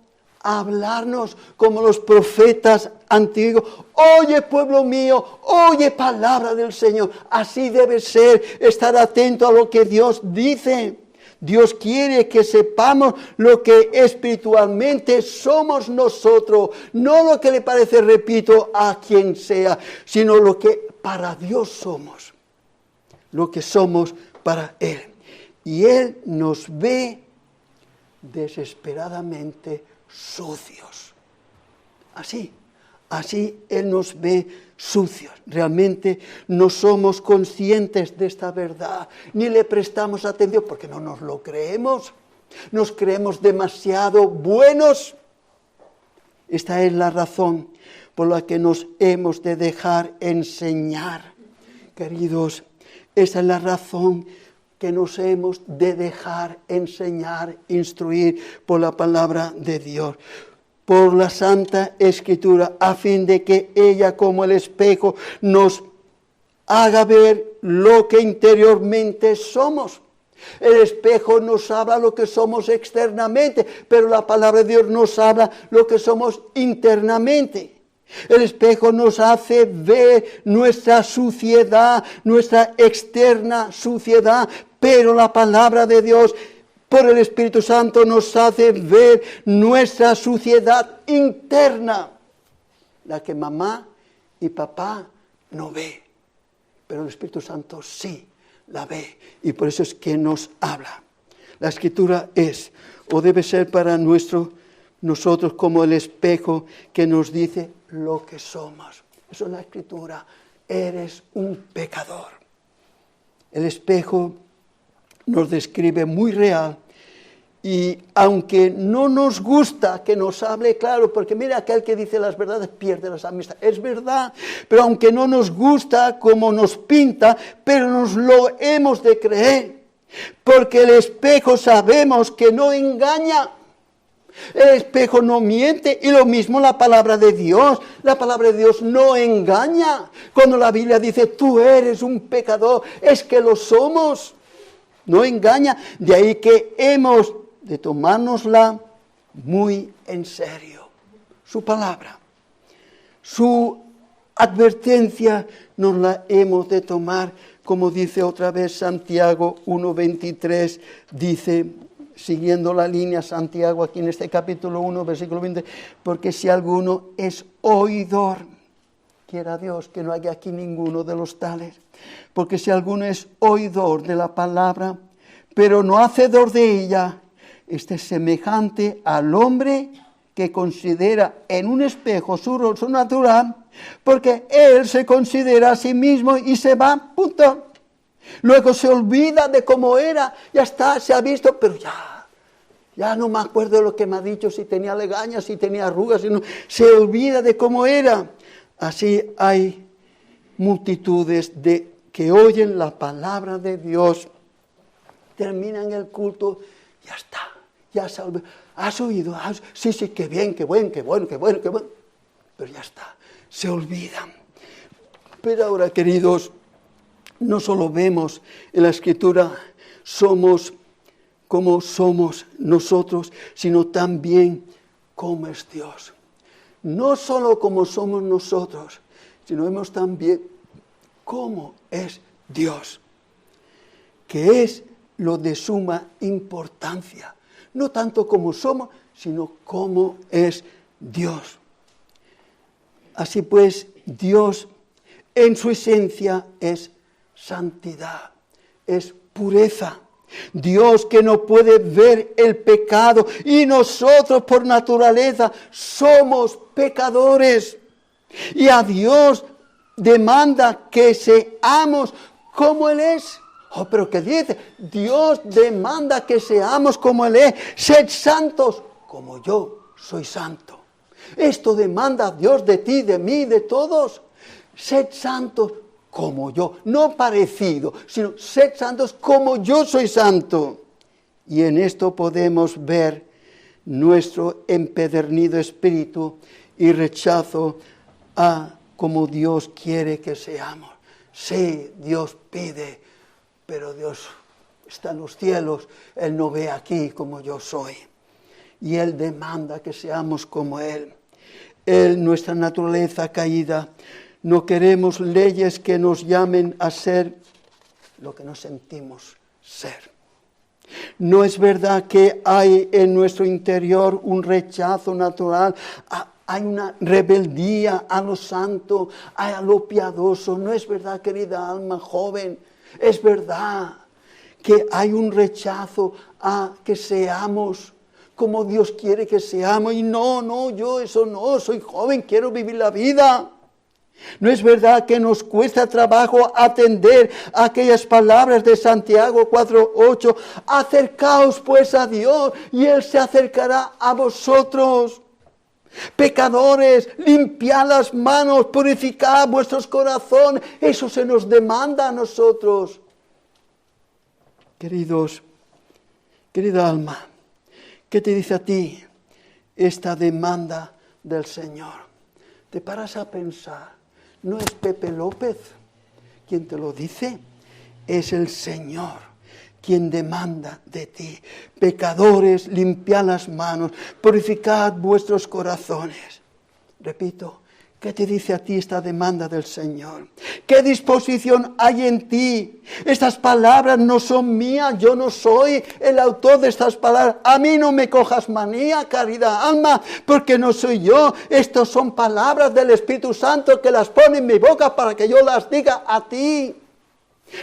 hablarnos como los profetas antiguos. Oye, pueblo mío, oye palabra del Señor. Así debe ser, estar atento a lo que Dios dice. Dios quiere que sepamos lo que espiritualmente somos nosotros, no lo que le parece, repito, a quien sea, sino lo que para Dios somos, lo que somos para Él. Y Él nos ve desesperadamente sucios. Así Él nos ve sucios. Realmente no somos conscientes de esta verdad, ni le prestamos atención porque no nos lo creemos. Nos creemos demasiado buenos. Esta es la razón por la que nos hemos de dejar enseñar. Queridos, esa es la razón que nos hemos de dejar enseñar, instruir por la palabra de Dios, por la Santa Escritura, a fin de que ella, como el espejo, nos haga ver lo que interiormente somos. El espejo nos habla lo que somos externamente, pero la palabra de Dios nos habla lo que somos internamente. El espejo nos hace ver nuestra suciedad, nuestra externa suciedad, pero la palabra de Dios, por el Espíritu Santo, nos hace ver nuestra suciedad interna, la que mamá y papá no ve, pero el Espíritu Santo sí la ve, y por eso es que nos habla. La Escritura es, o debe ser para nosotros como el espejo que nos dice lo que somos. Eso es la Escritura. Eres un pecador. El espejo nos describe muy real, y aunque no nos gusta que nos hable claro, porque mira, aquel que dice las verdades pierde las amistades. Es verdad, pero aunque no nos gusta como nos pinta, pero nos lo hemos de creer, porque el espejo sabemos que no engaña. El espejo no miente, y lo mismo la palabra de Dios. La palabra de Dios no engaña. Cuando la Biblia dice, tú eres un pecador, es que lo somos. No engaña. De ahí que hemos de tomárnosla muy en serio. Su palabra, su advertencia, nos la hemos de tomar, como dice otra vez Santiago 1:23, dice, siguiendo la línea Santiago aquí en este capítulo 1, versículo 20, porque si alguno es oidor, quiera Dios que no haya aquí ninguno de los tales, porque si alguno es oidor de la palabra, pero no hacedor de ella, este es semejante al hombre que considera en un espejo su rostro natural, porque él se considera a sí mismo y se va, punto. Luego se olvida de cómo era, ya está, se ha visto, pero ya no me acuerdo de lo que me ha dicho, si tenía legañas, si tenía arrugas, se olvida de cómo era. Así hay multitudes que oyen la palabra de Dios, terminan el culto, ya está, ya se olvidó. ¿Has oído? Sí, qué bien, qué bueno, pero ya está, se olvidan. Pero ahora, queridos, no solo vemos en la Escritura somos como somos nosotros, sino también cómo es Dios. No solo como somos nosotros, sino vemos también cómo es Dios, que es lo de suma importancia. No tanto como somos, sino cómo es Dios. Así pues, Dios en su esencia es santidad, es pureza. Dios que no puede ver el pecado, y nosotros por naturaleza somos pecadores. Y a Dios demanda que seamos como Él es. Oh, pero ¿qué dice? Dios demanda que seamos como Él es. Sed santos como yo soy santo. Esto demanda Dios de ti, de mí, de todos. Sed santos como yo, no parecido, sino sed santos como yo soy santo. Y en esto podemos ver nuestro empedernido espíritu y rechazo a como Dios quiere que seamos. Sí, Dios pide, pero Dios está en los cielos, Él no ve aquí como yo soy. Y Él demanda que seamos como Él. Nuestra naturaleza caída, no queremos leyes que nos llamen a ser lo que nos sentimos ser. No es verdad que hay en nuestro interior un rechazo natural, hay una rebeldía a lo santo, a lo piadoso. No es verdad, querida alma joven, es verdad que hay un rechazo a que seamos como Dios quiere que seamos. Y no, yo eso no, soy joven, quiero vivir la vida. No es verdad que nos cuesta trabajo atender a aquellas palabras de Santiago 4:8. Acercaos pues a Dios y Él se acercará a vosotros. Pecadores, limpiad las manos, purificad vuestros corazones. Eso se nos demanda a nosotros. Queridos, querida alma, ¿qué te dice a ti esta demanda del Señor? Te paras a pensar. No es Pepe López quien te lo dice, es el Señor quien demanda de ti. Pecadores, limpiad las manos, purificad vuestros corazones. Repito, ¿qué te dice a ti esta demanda del Señor? ¿Qué disposición hay en ti? Estas palabras no son mías, yo no soy el autor de estas palabras. A mí no me cojas manía, querida alma, porque no soy yo. Estas son palabras del Espíritu Santo que las pone en mi boca para que yo las diga a ti.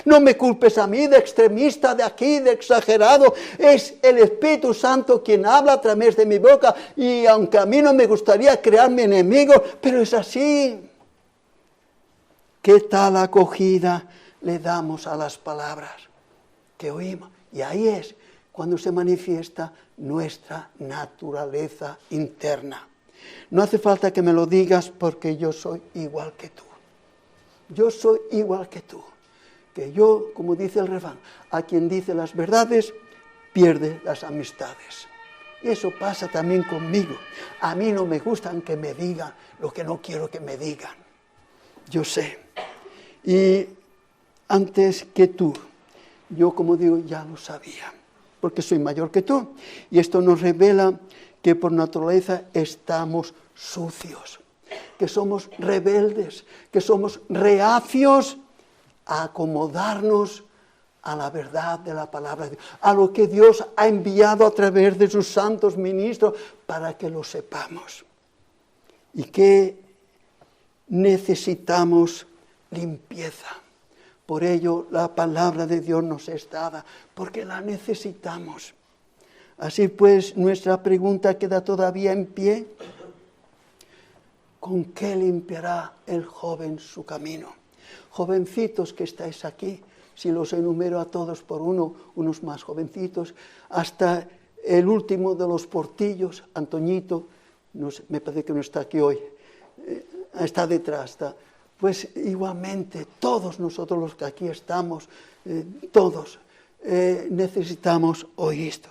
No me culpes a mí de extremista, de aquí, de exagerado. Es el Espíritu Santo quien habla a través de mi boca. Y aunque a mí no me gustaría crearme enemigos, pero es así. ¿Qué tal acogida le damos a las palabras que oímos? Y ahí es cuando se manifiesta nuestra naturaleza interna. No hace falta que me lo digas porque yo soy igual que tú. Yo soy igual que tú. Que yo, como dice el refrán, a quien dice las verdades, pierde las amistades. Y eso pasa también conmigo. A mí no me gustan que me digan lo que no quiero que me digan. Yo sé. Y antes que tú, yo como digo, ya lo sabía, porque soy mayor que tú. Y esto nos revela que por naturaleza estamos sucios, que somos rebeldes, que somos reacios a acomodarnos a la verdad de la palabra de Dios, a lo que Dios ha enviado a través de sus santos ministros para que lo sepamos. Y que necesitamos limpieza. Por ello la palabra de Dios nos es dada, porque la necesitamos. Así pues, nuestra pregunta queda todavía en pie. ¿Con qué limpiará el joven su camino? Jovencitos que estáis aquí, si los enumero a todos por uno, unos más jovencitos, hasta el último de los portillos, Antoñito, no sé, me parece que no está aquí hoy, está detrás, está. Pues igualmente, todos nosotros los que aquí estamos, todos necesitamos oír esto.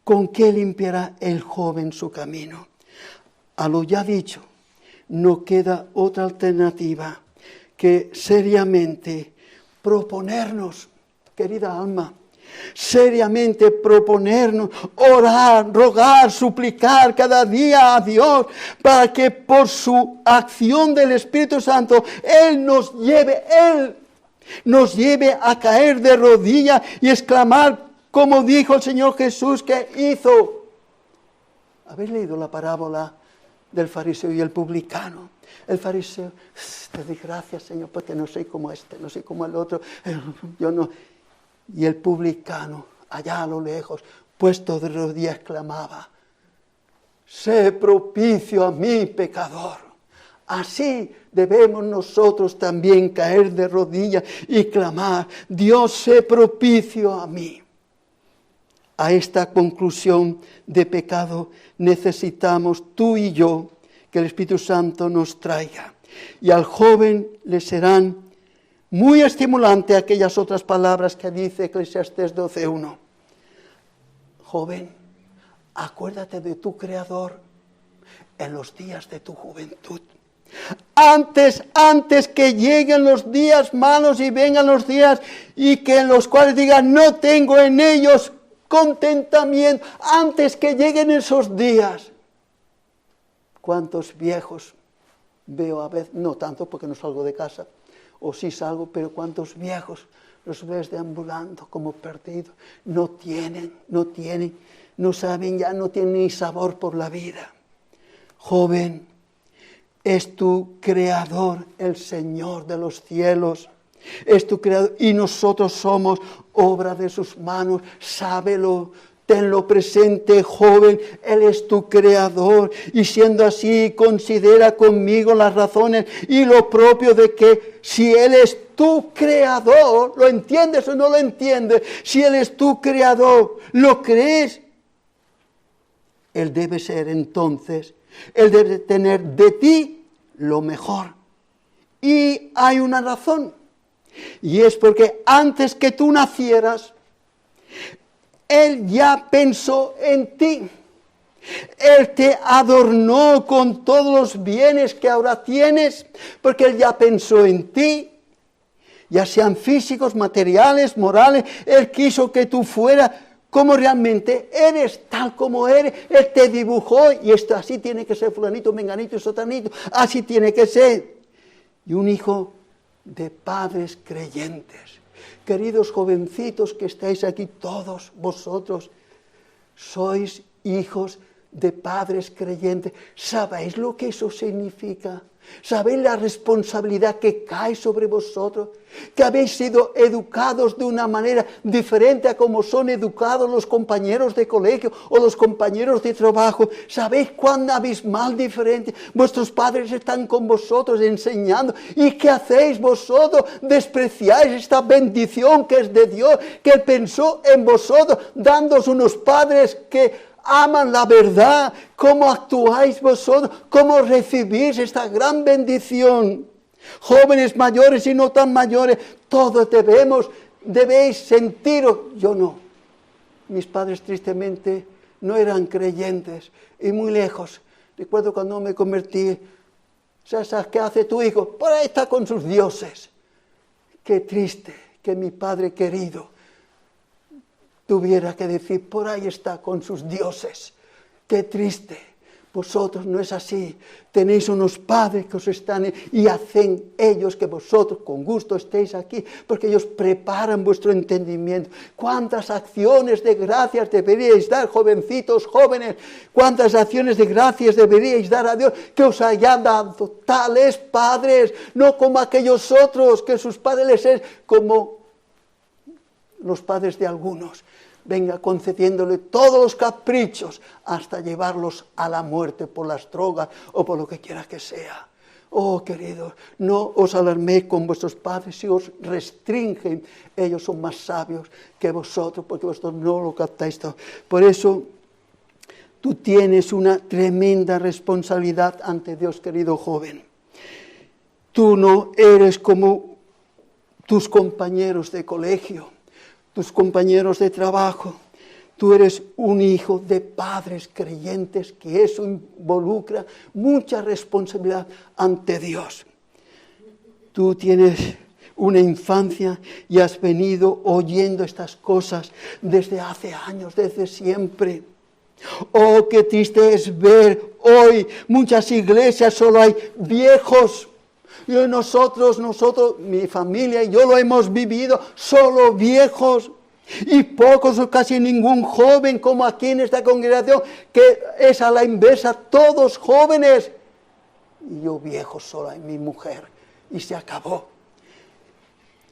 ¿Con qué limpiará el joven su camino? A lo ya dicho, no queda otra alternativa que seriamente proponernos, querida alma, seriamente proponernos, orar, rogar, suplicar cada día a Dios para que por su acción del Espíritu Santo Él nos lleve a caer de rodillas y exclamar como dijo el Señor Jesús que hizo. ¿Habéis leído la parábola del fariseo y el publicano? El fariseo, te doy gracias, Señor, porque no soy como este, no soy como el otro, yo no. Y el publicano, allá a lo lejos, puesto de rodillas, clamaba, sé propicio a mí, pecador. Así debemos nosotros también caer de rodillas y clamar, Dios, sé propicio a mí. A esta conclusión de pecado necesitamos tú y yo que el Espíritu Santo nos traiga. Y al joven le serán muy estimulante aquellas otras palabras que dice Eclesiastés 12:1. Joven, acuérdate de tu Creador en los días de tu juventud. Antes que lleguen los días malos y vengan los días y que en los cuales digan no tengo en ellos contentamiento, antes que lleguen esos días. ¿Cuántos viejos veo a veces? No tanto porque no salgo de casa, o sí salgo, pero cuántos viejos los ves deambulando como perdidos, no saben ya, no tienen ni sabor por la vida. Joven, es tu Creador, el Señor de los cielos. Es tu Creador y nosotros somos obra de sus manos. Sábelo, tenlo presente, joven. Él es tu Creador. Y siendo así, considera conmigo las razones y lo propio de que si Él es tu Creador, ¿lo entiendes o no lo entiendes? Si Él es tu Creador, ¿lo crees? Él debe ser entonces, Él debe tener de ti lo mejor. Y hay una razón, y es porque antes que tú nacieras, Él ya pensó en ti. Él te adornó con todos los bienes que ahora tienes, porque Él ya pensó en ti, ya sean físicos, materiales, morales. Él quiso que tú fueras como realmente eres, tal como eres. Él te dibujó y esto así tiene que ser, fulanito, menganito y sotanito, así tiene que ser. Y un hijo de padres creyentes. Queridos jovencitos que estáis aquí, todos vosotros sois hijos de padres creyentes. ¿Sabéis lo que eso significa? ¿Sabéis la responsabilidad que cae sobre vosotros? Que habéis sido educados de una manera diferente a como son educados los compañeros de colegio o los compañeros de trabajo. ¿Sabéis cuán abismal diferente? Vuestros padres están con vosotros enseñando. ¿Y qué hacéis vosotros? Despreciáis esta bendición que es de Dios, que Él pensó en vosotros, dándoos unos padres que aman la verdad. ¿Cómo actuáis vosotros? ¿Cómo recibís esta gran bendición? Jóvenes, mayores y no tan mayores, todos debéis sentiros. Yo no. Mis padres tristemente no eran creyentes y muy lejos. Recuerdo cuando me convertí, ¿sabes qué hace tu hijo? Por ahí está con sus dioses. Qué triste que mi padre querido tuviera que decir, por ahí está con sus dioses. Qué triste. Vosotros no es así. Tenéis unos padres que os están y hacen ellos que vosotros con gusto estéis aquí, porque ellos preparan vuestro entendimiento. ¿Cuántas acciones de gracias deberíais dar, jovencitos, jóvenes? ¿Cuántas acciones de gracias deberíais dar a Dios que os haya dado tales padres? No como aquellos otros que sus padres les es como los padres de algunos. Venga concediéndole todos los caprichos hasta llevarlos a la muerte por las drogas o por lo que quiera que sea. Oh, queridos, no os alarméis con vuestros padres si os restringen. Ellos son más sabios que vosotros porque vosotros no lo captáis todo. Por eso tú tienes una tremenda responsabilidad ante Dios, querido joven. Tú no eres como tus compañeros de colegio, tus compañeros de trabajo. Tú eres un hijo de padres creyentes, que eso involucra mucha responsabilidad ante Dios. Tú tienes una infancia y has venido oyendo estas cosas desde hace años, desde siempre. Oh, qué triste es ver hoy muchas iglesias, solo hay viejos. Y nosotros, mi familia y yo lo hemos vivido, solo viejos. Y pocos o casi ningún joven como aquí en esta congregación, que es a la inversa, todos jóvenes. Y yo viejo sola y mi mujer. Y se acabó.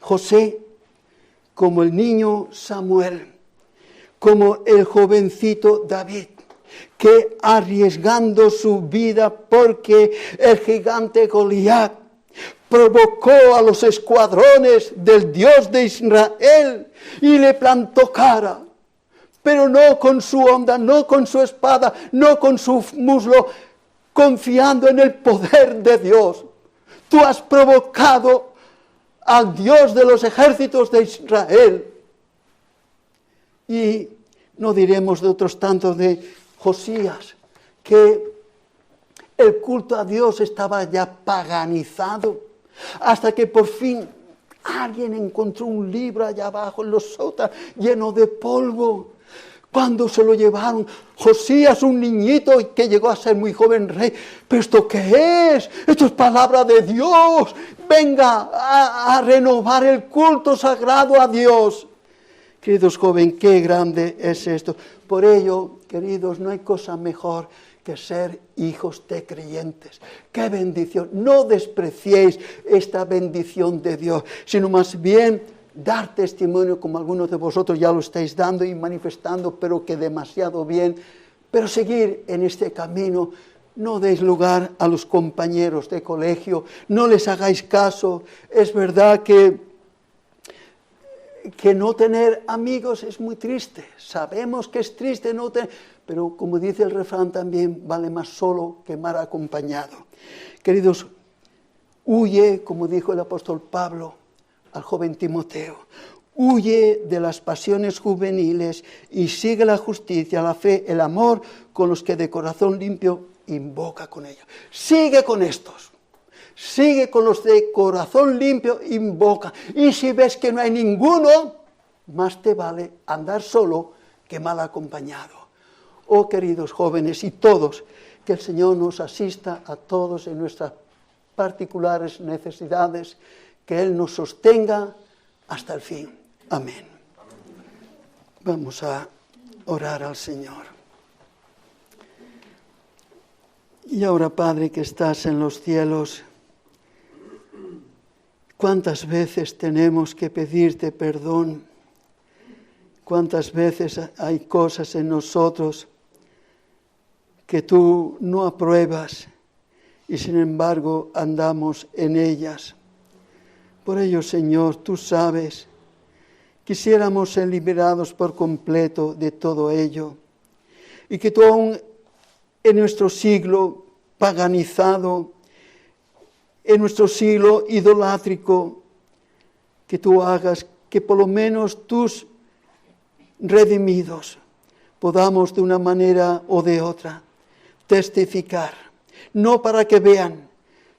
José, como el niño Samuel, como el jovencito David, que arriesgando su vida porque el gigante Goliat provocó a los escuadrones del Dios de Israel y le plantó cara, pero no con su honda, no con su espada, no con su muslo, confiando en el poder de Dios. Tú has provocado al Dios de los ejércitos de Israel. Y no diremos de otros tantos de Josías, que el culto a Dios estaba ya paganizado, hasta que por fin alguien encontró un libro allá abajo en los sótanos lleno de polvo. Cuando se lo llevaron, Josías, un niñito que llegó a ser muy joven rey, ¿pero esto qué es? Esto es palabra de Dios. Venga a renovar el culto sagrado a Dios. Queridos jóvenes, qué grande es esto. Por ello, queridos, no hay cosa mejor que ser hijos de creyentes. ¡Qué bendición! No despreciéis esta bendición de Dios, sino más bien dar testimonio, como algunos de vosotros ya lo estáis dando y manifestando, pero que demasiado bien. Pero seguir en este camino. No deis lugar a los compañeros de colegio, no les hagáis caso. Es verdad que no tener amigos es muy triste. Sabemos que es triste no tener, pero como dice el refrán también, vale más solo que mal acompañado. Queridos, huye, como dijo el apóstol Pablo al joven Timoteo, huye de las pasiones juveniles y sigue la justicia, la fe, el amor con los que de corazón limpio invoca con ellos. Sigue con estos. Sigue con los de corazón limpio, invoca. Y si ves que no hay ninguno, más te vale andar solo que mal acompañado. Oh, queridos jóvenes y todos, que el Señor nos asista a todos en nuestras particulares necesidades, que Él nos sostenga hasta el fin. Amén. Vamos a orar al Señor. Y ahora, Padre, que estás en los cielos, ¿cuántas veces tenemos que pedirte perdón? ¿Cuántas veces hay cosas en nosotros que tú no apruebas y sin embargo andamos en ellas? Por ello, Señor, tú sabes, quisiéramos ser liberados por completo de todo ello y que tú aún en nuestro siglo paganizado, en nuestro siglo idolátrico, que tú hagas que por lo menos tus redimidos podamos de una manera o de otra testificar, no para que vean,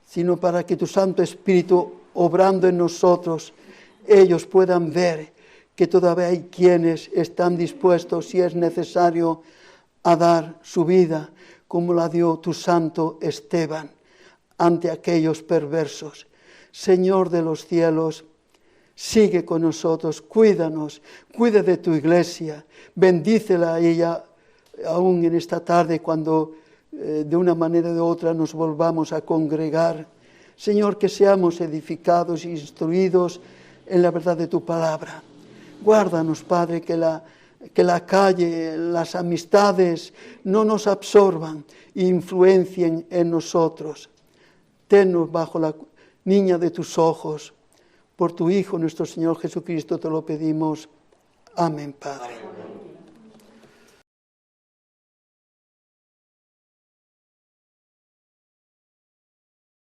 sino para que tu Santo Espíritu obrando en nosotros, ellos puedan ver que todavía hay quienes están dispuestos, si es necesario, a dar su vida, como la dio tu santo Esteban, ante aquellos perversos. Señor de los cielos, sigue con nosotros, cuídanos, cuida de tu iglesia, bendícela a ella aún en esta tarde cuando de una manera o de otra nos volvamos a congregar. Señor, que seamos edificados e instruidos en la verdad de tu palabra. Guárdanos, Padre, que la calle, las amistades no nos absorban e influencien en nosotros. Tennos bajo la niña de tus ojos. Por tu Hijo, nuestro Señor Jesucristo, te lo pedimos. Amén, Padre.